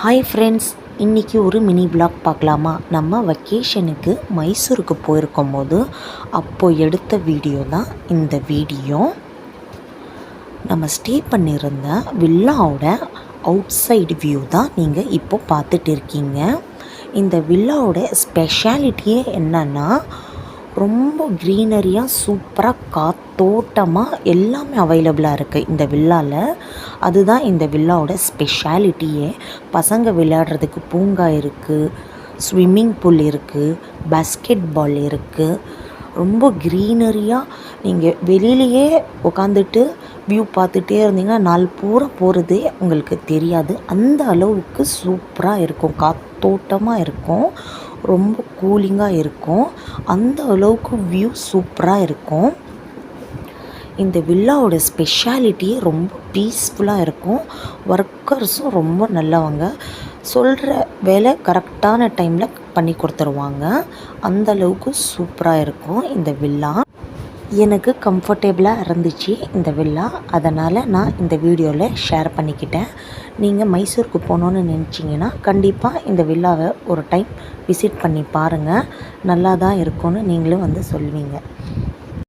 Hi friends, இன்றைக்கி ஒரு mini black பார்க்கலாமா? நம்ம வெக்கேஷனுக்கு மைசூருக்கு போயிருக்கும் போது அப்போது எடுத்த வீடியோ தான் இந்த வீடியோ. நம்ம ஸ்டே பண்ணியிருந்த வில்லாவோட அவுட் சைடு வியூ தான் நீங்கள் இப்போது பார்த்துட்டு இருக்கீங்க. இந்த வில்லாவோட ஸ்பெஷாலிட்டியே என்னென்னா, ரொம்ப க்ரீனரியாக சூப்பராக காத்தோட்டமாக எல்லாமே அவைலபிளாக இருக்குது இந்த வில்லாவில். அதுதான் இந்த வில்லாவோட ஸ்பெஷாலிட்டியே. பசங்க விளையாடுறதுக்கு பூங்கா இருக்குது, ஸ்விம்மிங் பூல் இருக்குது, பாஸ்கெட் பால் இருக்குது. ரொம்ப க்ரீனரியாக நீங்கள் வெளியிலையே உட்காந்துட்டு வியூ பார்த்துட்டே இருந்தீங்கன்னா நாள் பூரா போகிறதே உங்களுக்கு தெரியாது. அந்த அளவுக்கு சூப்பராக இருக்கும், காத்தோட்டமாக இருக்கும், ரொம்ப கூலிங்காக இருக்கும். அந்த அளவுக்கு வியூ சூப்பராக இருக்கும். இந்த வில்லாவோட ஸ்பெஷாலிட்டியே ரொம்ப பீஸ்ஃபுல்லாக இருக்கும். ஒர்க்கர்ஸும் ரொம்ப நல்லவங்க, சொல்கிற வேலை கரெக்டான டைமில் பண்ணி கொடுத்துருவாங்க. அந்தளவுக்கு சூப்பராக இருக்கும் இந்த வில்லா. எனக்கு கம்ஃபர்டபுளாக இருந்துச்சு இந்த வில்லா, அதனால் நான் இந்த வீடியோவில் ஷேர் பண்ணிக்கிட்டேன். நீங்கள் மைசூருக்கு போகணுன்னு நினச்சிங்கன்னா கண்டிப்பாக இந்த வில்லாவை ஒரு டைம் விசிட் பண்ணி பாருங்கள். நல்லா தான் இருக்கும்னு நீங்களும் வந்து சொல்லுவீங்க.